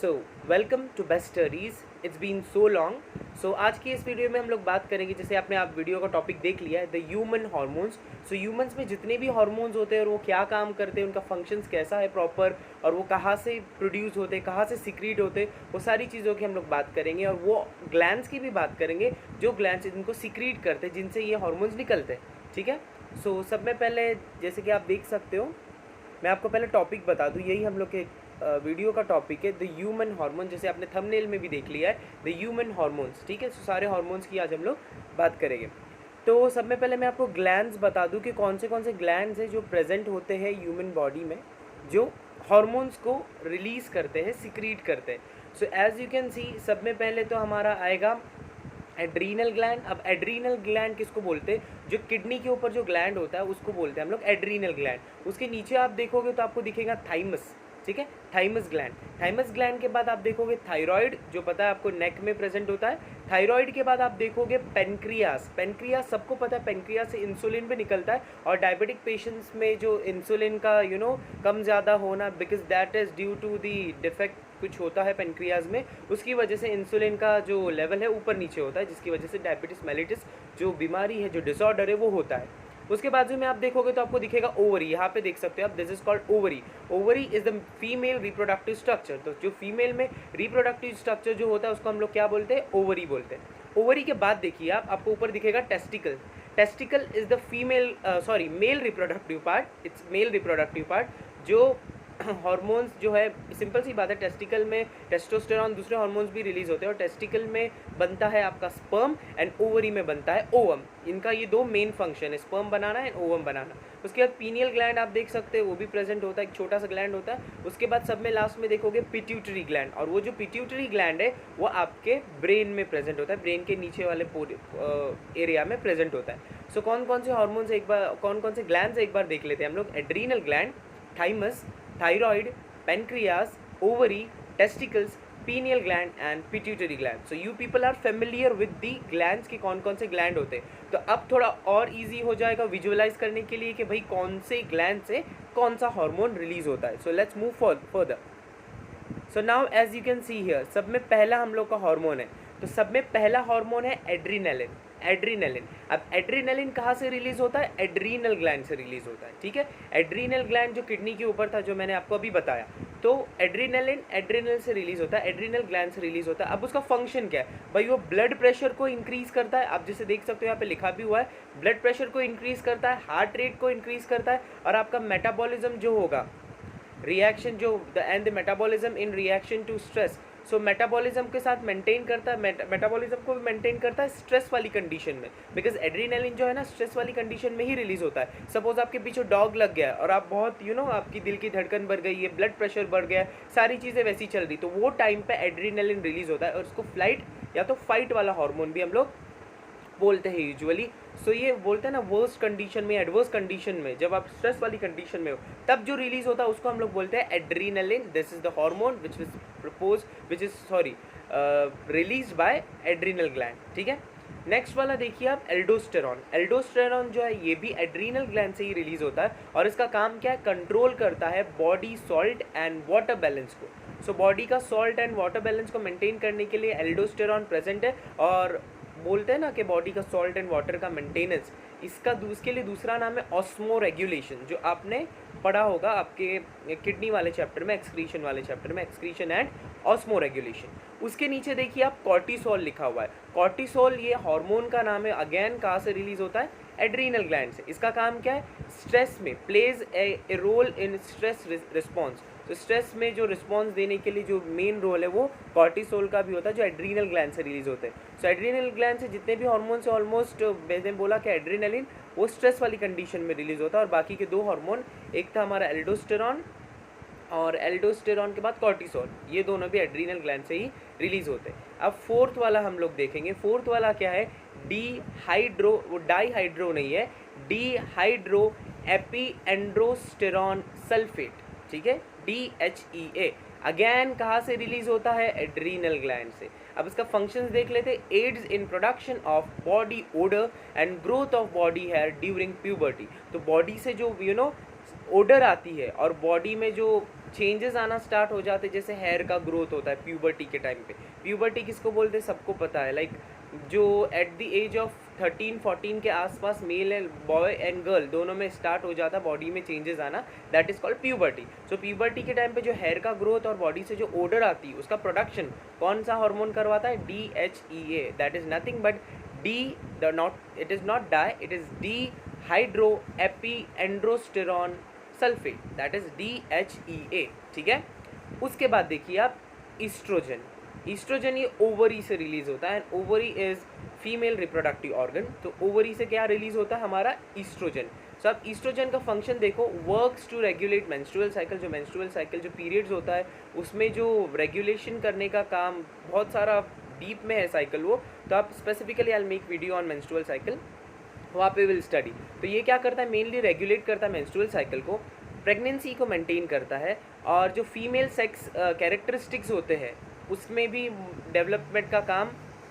So welcome to best studies. It's been so long. So आज की इस video में हम लोग बात करेंगे, जैसे आपने आप वीडियो का टॉपिक देख लिया है, the human hormones. So humans में जितने भी हार्मोन्स होते हैं और वो क्या काम करते हैं, उनका फंक्शंस कैसा है प्रॉपर, और वो कहाँ से प्रोड्यूस होते हैं, कहाँ से सीक्रेट होते हैं, वो सारी चीज़ों की हम लोग बात करेंगे। और वो ग्लैंड्स की भी बात करेंगे, जो ग्लैंड्स इनको सीक्रेट करते हैं, जिनसे ये हार्मोन्स निकलते हैं। ठीक है। सो सब में पहले, जैसे कि आप देख सकते हो, मैं आपको पहले टॉपिक बता दूं, यही हम लोग के वीडियो का टॉपिक है, द ह्यूमन हार्मोन। जैसे आपने थंबनेल में भी देख लिया है, द ह्यूमन हार्मोन्स। ठीक है। सो सारे हार्मोन्स की आज हम लोग बात करेंगे। तो सब में पहले मैं आपको ग्लैंड्स बता दूं कि कौन से ग्लैंड्स हैं जो प्रेजेंट होते हैं ह्यूमन बॉडी में, जो हार्मोन्स को रिलीज़ करते हैं, सिक्रीट करते हैं। So as you can see, सब में पहले तो हमारा आएगा एड्रीनल ग्लैंड। अब एड्रीनल ग्लैंड किसको बोलते हैं? जो किडनी के ऊपर जो ग्लैंड होता है उसको बोलते हैं हम लोग एड्रीनल ग्लैंड। उसके नीचे आप देखोगे तो आपको दिखेगा थाइमस। ठीक है, थाइमस ग्लैंड। थाइमस ग्लैंड के बाद आप देखोगे थायराइड, जो पता है आपको नेक में प्रेजेंट होता है। थायराइड के बाद आप देखोगे पेनक्रियास। पेनक्रियास सबको पता है, पेनक्रियास से इंसुलिन भी निकलता है। और डायबिटिक पेशेंट्स में जो इंसुलिन का कम ज़्यादा होना, because that is due to the defect कुछ होता है पेनक्रियाज में, उसकी वजह से इंसुलिन का जो लेवल है ऊपर नीचे होता है, जिसकी वजह से डायबिटीज मेलिटिस जो बीमारी है, जो डिसऑर्डर है, वो होता है। उसके बाजू में आप देखोगे तो आपको दिखेगा ओवरी। यहाँ पे देख सकते हो आप, this is called ovary. Ovary is the female reproductive structure. तो जो फीमेल में रिप्रोडक्टिव स्ट्रक्चर जो होता है उसको हम लोग क्या बोलते हैं? ओवरी बोलते हैं। ओवरी के बाद देखिए आपको ऊपर दिखेगा testicle. Testicle is the female male reproductive part. It's male reproductive part. जो हार्मोन्स जो है, सिंपल सी बात है, टेस्टिकल में टेस्टोस्टेरॉन, दूसरे हार्मोन्स भी रिलीज होते हैं। और टेस्टिकल में बनता है आपका स्पर्म एंड ओवरी में बनता है ओवम। इनका ये दो मेन फंक्शन है, स्पर्म बनाना एंड ओवम बनाना। उसके बाद पीनियल ग्लैंड आप देख सकते हैं, वो भी प्रेजेंट होता है, एक छोटा सा ग्लैंड होता है। उसके बाद सब में लास्ट में देखोगे पिट्यूटरी ग्लैंड। और वो जो पिट्यूटरी ग्लैंड है वो आपके ब्रेन में प्रेजेंट होता है, ब्रेन के नीचे वाले एरिया में प्रेजेंट होता है। सो कौन कौन से हार्मोन्स एक बार, कौन कौन से ग्लैंड्स एक बार देख लेते हैं हम लोग। Adrenal gland, thymus, thyroid, pancreas, ovary, testicles, pineal gland and pituitary gland. So you people are familiar with the glands कि कौन कौन से ग्लैंड होते हैं। तो अब थोड़ा और इजी हो जाएगा विजुअलाइज करने के लिए कि भाई कौन से ग्लैंड से कौन सा हार्मोन रिलीज होता है। So let's move further. So now as you can see here, सब में पहला हम लोग का हार्मोन है। तो सब में पहला हार्मोन है एड्रीनलिन। एड्रीनलिन। अब एड्रीनलिन कहाँ से रिलीज होता है? एड्रीनल ग्लैंड से रिलीज होता है। ठीक है। एड्रीनल ग्लैंड जो किडनी के ऊपर था, जो मैंने आपको अभी बताया, तो एड्रीनलिन एड्रीनल से रिलीज होता है, एड्रीनल ग्लैंड से रिलीज होता है। अब उसका फंक्शन क्या है भाई? वो ब्लड प्रेशर को इंक्रीज करता है। आप जैसे देख सकते हो यहाँ पे लिखा भी हुआ है, ब्लड प्रेशर को इंक्रीज करता है, हार्ट रेट को इंक्रीज करता है, और आपका मेटाबॉलिज्म जो होगा, रिएक्शन जो the and the metabolism in reaction to stress. So metabolism के साथ मेंटेन करता है, मेटाबॉलिज्म को भी मेंटेन करता है स्ट्रेस वाली कंडीशन में, बिकॉज एड्रीनलिन जो है ना, स्ट्रेस वाली कंडीशन में ही रिलीज होता है। सपोज आपके पीछे डॉग लग गया है और आप बहुत आपकी दिल की धड़कन बढ़ गई है, ब्लड प्रेशर बढ़ गया है, सारी चीज़ें वैसी चल रही, तो वो टाइम पे एड्रीनलिन रिलीज होता है। और उसको फ्लाइट या तो फाइट वाला हार्मोन भी हम लोग बोलते हैं यूजुअली। सो ये बोलते हैं ना, वर्स्ट कंडीशन में, एडवर्स कंडीशन में, जब आप स्ट्रेस वाली कंडीशन में हो, तब जो रिलीज होता है उसको हम लोग बोलते हैं adrenaline. This is the hormone which is release by adrenal gland. ठीक है। नेक्स्ट वाला देखिए आप, एल्डोस्टेरॉन। एल्डोस्टेरॉन जो है ये भी एड्रीनल ग्लैंड से ही रिलीज होता है, और इसका काम क्या है? कंट्रोल करता है body salt and water balance को। सो बॉडी का सॉल्ट एंड वाटर बैलेंस को मेंटेन करने के लिए एल्डोस्टेरॉन प्रेजेंट है। और बोलते हैं ना कि बॉडी का सॉल्ट एंड वाटर का मेंटेनेंस, इसके लिए दूसरा नाम है ऑस्मो रेगुलेशन, जो आपने पढ़ा होगा आपके किडनी वाले चैप्टर में, एक्सक्रीशन वाले चैप्टर में, एक्सक्रीशन एंड ऑस्मो रेगुलेशन। उसके नीचे देखिए आप, कॉर्टिसोल लिखा हुआ है। कॉर्टिसोल ये हार्मोन का नाम है। अगेन कहाँ से रिलीज होता है? एड्रीनल ग्लैंड से। इसका काम क्या है? स्ट्रेस में, plays a role in stress response. तो स्ट्रेस में जो रिस्पॉन्स देने के लिए जो मेन रोल है वो कॉर्टिसोल का भी होता है, जो एड्रीनल ग्लैंड से रिलीज होते हैं। सो एड्रीनल ग्लैंड से जितने भी हार्मोन्स है, ऑलमोस्ट मैंने बोला कि एड्रीनलिन वो स्ट्रेस वाली कंडीशन में रिलीज होता है, और बाकी के दो हार्मोन, एक था हमारा एल्डोस्टेरॉन, और एल्डोस्टेरॉन के बाद कॉर्टिसोल, ये दोनों भी एड्रीनल ग्लैंड से ही रिलीज होते हैं। अब फोर्थ वाला हम लोग देखेंगे। फोर्थ वाला क्या है? डीहाइड्रो, वो डाईहाइड्रो नहीं है, डीहाइड्रो एपी एंड्रोस्टेरॉन सल्फेट। ठीक है, DHEA। अगेन कहाँ से रिलीज होता है? एड्रीनल ग्लैंड से। अब इसका फंक्शंस देख लेते हैं। Aids in production of body odour and growth of body hair during puberty. तो बॉडी से जो ओडर आती है और बॉडी में जो चेंजेस आना स्टार्ट हो जाते हैं, जैसे हेयर का ग्रोथ होता है प्यूबर्टी के टाइम पे। प्यूबर्टी किसको बोलते हैं, सबको पता है, लाइक जो एट द एज ऑफ 13-14 के आसपास male and boy and girl दोनों में स्टार्ट हो जाता है बॉडी में चेंजेस आना, that is called puberty. So puberty के टाइम पे जो हेयर का ग्रोथ और बॉडी से जो ओडर आती है उसका प्रोडक्शन कौन सा हार्मोन करवाता है, DHEA, that is nothing but it is not die, it is dehydroepiandrosterone sulphate, that is DHEA। ठीक है, उसके बाद देखिए आप ईस्ट्रोजन। ईस्ट्रोजन ये ओवरी से रिलीज होता है, ovary is female reproductive organ. तो ओवरी से क्या रिलीज होता है हमारा ईस्ट्रोजन। सो आप ईस्ट्रोजन का फंक्शन देखो, works to regulate menstrual cycle. जो मेंस्ट्रुअल साइकिल जो पीरियड्स होता है उसमें जो रेगुलेशन करने का काम, बहुत सारा डीप में है साइकिल वो, तो आप specifically I will make video on menstrual cycle, वहाँ पे विल स्टडी। तो ये क्या करता है, मेनली रेगुलेट करता है मेंस्ट्रुअल साइकिल को, प्रेगनेंसी को मेंटेन करता है, और जो फीमेल सेक्स कैरेक्टरिस्टिक्स होते हैं उसमें भी डेवलपमेंट का काम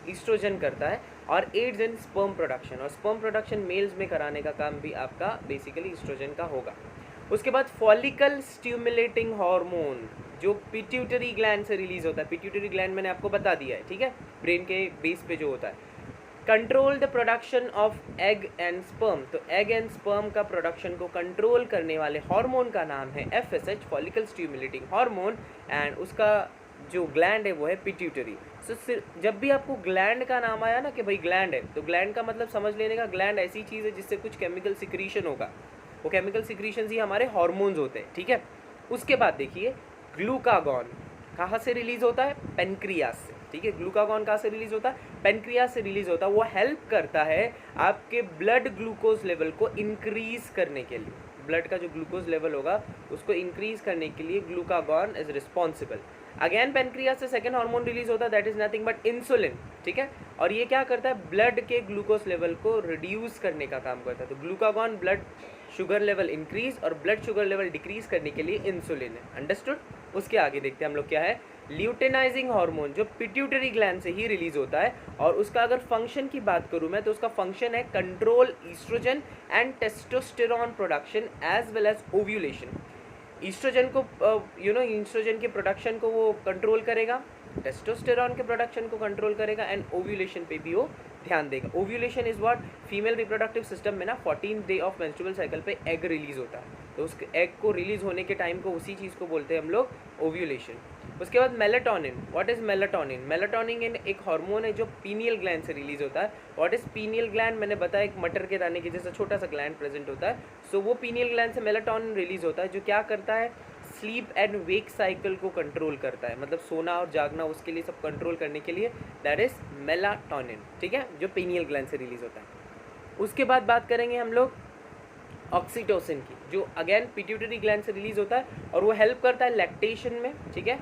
ईस्ट्रोजन करता है, और एड्स इन स्पर्म प्रोडक्शन, और स्पर्म प्रोडक्शन मेल्स में कराने का काम भी आपका बेसिकली ईस्ट्रोजन का होगा। उसके बाद फॉलिकल स्टिमुलेटिंग हार्मोन जो पिट्यूटरी ग्लैंड से रिलीज होता है। पिट्यूटरी ग्लैंड मैंने आपको बता दिया है, ठीक है, ब्रेन के बेस पे जो होता है। Control the production of egg and sperm, तो एग एंड स्पर्म का प्रोडक्शन को कंट्रोल करने वाले हार्मोन का नाम है FSH, follicle stimulating hormone, and उसका जो ग्लैंड है वो है पिट्यूटरी। सो जब भी आपको ग्लैंड का नाम आया ना कि भाई ग्लैंड है, तो ग्लैंड का मतलब समझ लेने का, ग्लैंड ऐसी चीज़ है जिससे कुछ केमिकल सिक्रीशन होगा, वो केमिकल सिक्रीशन ही हमारे हार्मोन्स होते हैं, ठीक है। उसके बाद देखिए ग्लूकागॉन कहाँ से रिलीज होता है, पेनक्रियास से, ठीक है। ग्लूकागॉन कहाँ से रिलीज होता है, पेनक्रियास से रिलीज होता है। वो हेल्प करता है आपके ब्लड ग्लूकोज लेवल को इंक्रीज करने के लिए, ब्लड का जो ग्लूकोज लेवल होगा उसको इंक्रीज करने के लिए glucagon is responsible. Again pancreas से सेकेंड हार्मोन रिलीज होता है, that is nothing but insulin, ठीक है। और ये क्या करता है, ब्लड के ग्लूकोज लेवल को रिड्यूस करने का काम करता है। तो glucagon blood sugar level increase और ब्लड शुगर लेवल डिक्रीज करने के लिए इंसुलिन है, अंडरस्टूड। उसके आगे देखते हैं हम लोग क्या है, ल्यूटेनाइजिंग हार्मोन जो पिट्यूटरी ग्लैंड से ही रिलीज होता है, और उसका अगर फंक्शन की बात करूं मैं तो उसका फंक्शन है control oestrogen and testosterone production as well as ovulation. Oestrogen को ईस्ट्रोजन के प्रोडक्शन को वो कंट्रोल करेगा, टेस्टोस्टेरॉन के प्रोडक्शन को कंट्रोल करेगा, एंड ओव्यूलेशन पे भी वो ध्यान देगा। Ovulation is what, female reproductive system में ना 14th day of menstrual cycle पे एग रिलीज होता है, तो उस एग को रिलीज होने के टाइम को उसी चीज़ को बोलते हैं हम लोग ओव्यूलेशन। उसके बाद melatonin, what is melatonin, melatonin एक हार्मोन है जो पीनियल ग्लैंड से रिलीज होता है। व्हाट इज पीनियल ग्लैंड, मैंने बताया एक मटर के दाने के जैसा छोटा सा ग्लैंड प्रेजेंट होता है। सो वो पीनियल ग्लैंड से मेलाटोनिन रिलीज होता है, जो क्या करता है, स्लीप एंड वेक साइकिल को कंट्रोल करता है, मतलब सोना और जागना उसके लिए सब कंट्रोल करने के लिए, दैट इज मेलाटोनिन, ठीक है, जो पीनियल ग्लैंड से रिलीज होता है। उसके बाद बात करेंगे हम लोग ऑक्सीटोसिन की, जो अगेन पिट्यूटरी ग्लैंड से रिलीज होता है, और वो हेल्प करता है लैक्टेशन में, ठीक है,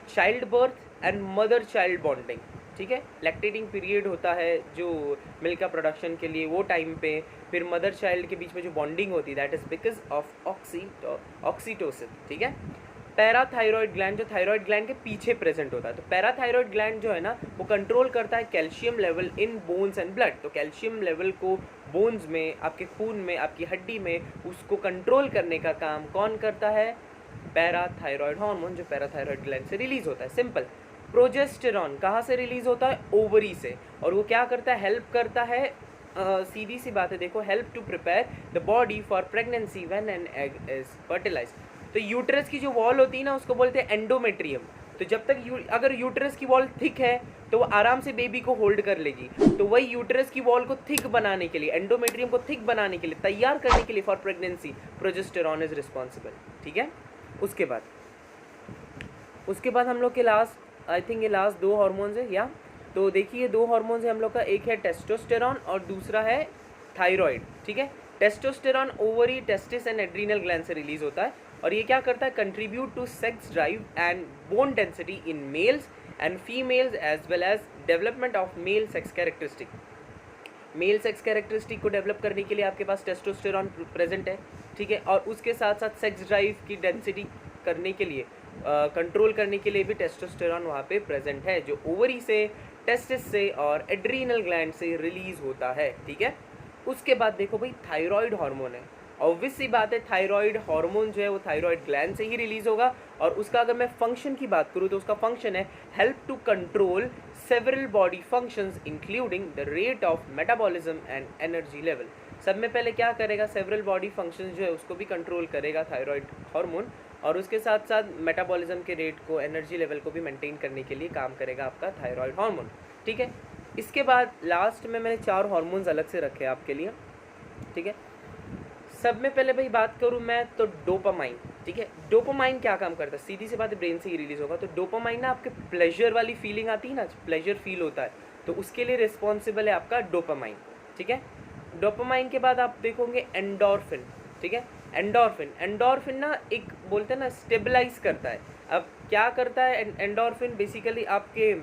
child birth and mother child bonding, ठीक है। लैक्टेटिंग पीरियड होता है जो मिल्क का प्रोडक्शन के लिए, वो टाइम पे फिर मदर चाइल्ड के बीच में जो बॉन्डिंग होती है, that is because of oxytocin, ठीक है। पैराथायरॉयड ग्लैंड जो थायरॉयड ग्लैंड के पीछे प्रेजेंट होता है, तो पैराथायरॉयड ग्लैंड जो है ना वो कंट्रोल करता है calcium level in bones and blood. तो कैल्शियम लेवल को बोन्स में, आपके खून में, आपकी हड्डी में, उसको कंट्रोल करने का काम कौन करता है, पैराथायरॉयड हार्मोन, जो पैराथायरॉयड ग्लैंड से रिलीज होता है। सिंपल। प्रोजेस्टेरॉन कहाँ से रिलीज होता है, ओवरी से, और वो क्या करता है, हेल्प करता है, सीधी सी बात है देखो, help to prepare the body for pregnancy when an egg is fertilised. तो यूट्रस की जो वॉल होती है ना उसको बोलते हैं एंडोमेट्रियम। तो जब तक अगर यूट्रस की वॉल थिक है तो वो आराम से बेबी को होल्ड कर लेगी। तो वही यूट्रस की वॉल को थिक बनाने के लिए, एंडोमेट्रियम को थिक बनाने के लिए, तैयार करने के लिए for pregnancy, progesterone is responsible, ठीक है। उसके बाद हम लोग के लास्ट, आई थिंक ये लास्ट दो हार्मोन्स है या, तो देखिए दो हार्मोन्स है हम लोग का, एक है टेस्टोस्टेरॉन और दूसरा है थायराइड, ठीक है। Testosterone ovary, testis and adrenal gland से रिलीज होता है, और ये क्या करता है, contribute to sex drive and bone density in males and females as well as development of male sex characteristic. Male sex characteristic को डेवलप करने के लिए आपके पास टेस्टोस्टेरॉन प्रेजेंट है, ठीक है, और उसके साथ साथ सेक्स ड्राइव की डेंसिटी करने के लिए, कंट्रोल करने के लिए भी टेस्टोस्टेरॉन वहाँ पे प्रेजेंट है, जो ओवरी से, टेस्टिस से और एड्रीनल ग्लैंड से रिलीज होता है, ठीक है। उसके बाद देखो भाई थायराइड हार्मोन है, ऑब्वियस सी बात है थायराइड हार्मोन जो है वो थायराइड ग्लैंड से ही रिलीज होगा, और उसका अगर मैं फंक्शन की बात करूँ तो उसका फंक्शन है help to control several body functions including the rate of metabolism and energy level. सब में पहले क्या करेगा, सेवरल बॉडी फंक्शंस जो है उसको भी कंट्रोल करेगा थायराइड हार्मोन, और उसके साथ साथ मेटाबॉलिज्म के रेट को, एनर्जी लेवल को भी मेंटेन करने के लिए काम करेगा आपका थायराइड हार्मोन। ठीक है, इसके बाद लास्ट में मैंने 4 हार्मोन्स अलग से रखे हैं आपके लिए। ठीक है, सब में पहले भाई बात करूँ मैं तो डोपामाइन। ठीक है, डोपामाइन क्या काम करता है, सीधी सी बात है ब्रेन से ही रिलीज होगा। तो डोपामाइन ना आपके प्लेजर वाली फीलिंग आती है ना, प्लेजर फील होता है, तो उसके लिए रिस्पॉन्सिबल है आपका डोपामाइन। ठीक है, डोपामाइन के बाद आप देखोगे एंडोर्फिन। ठीक है, एंडोर्फिन ना एक बोलते हैं ना स्टेबलाइज करता है। अब क्या करता है एंडोर्फिन, बेसिकली आपके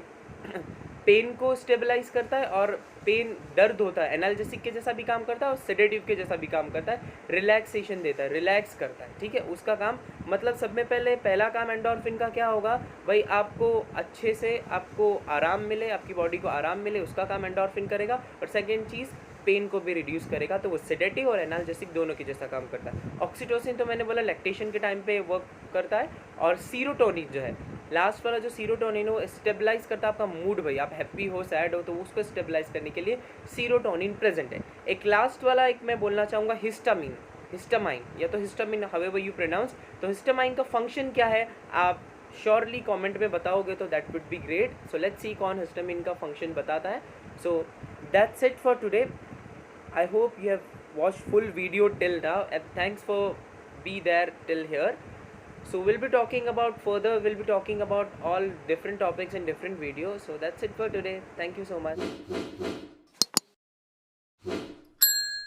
पेन को स्टेबलाइज करता है, और पेन दर्द होता है एनाल्जेसिक के जैसा भी काम करता है और सेडेटिव के जैसा भी काम करता है, रिलैक्सेशन देता है, रिलैक्स करता है। ठीक है, उसका काम मतलब सब में पहले पहला काम एंडोर्फिन का क्या होगा भाई, आपको अच्छे से आपको आराम मिले, आपकी बॉडी को आराम मिले, उसका काम एंडोर्फिन करेगा। और सेकेंड चीज़ पेन को भी रिड्यूस करेगा, तो वो सेडेटिव और एनाल्जेसिक दोनों के जैसा काम करता है। ऑक्सीटोसिन तो मैंने बोला लैक्टेशन के टाइम पे वर्क करता है, और सीरोटोनिन जो है लास्ट वाला जो सीरोटोनिन वो स्टेबलाइज करता है आपका मूड, भाई आप हैप्पी हो सैड हो तो उसको स्टेबलाइज करने के लिए सीरोटोनिन प्रेजेंट है। एक लास्ट वाला एक मैं बोलना चाहूँगा हिस्टामाइन या तो हिस्टामिन हाउएवर यू प्रोनाउंस। तो हिस्टामाइन का फंक्शन क्या है आप श्योरली कमेंट में बताओगे तो that would be great. So let's see कौन हिस्टामिन का फंक्शन बताता है। So that's it for today. I hope you have watched full video till now, and thanks for be there till here. So we'll be talking about all different topics in different videos. So that's it for today. Thank you so much.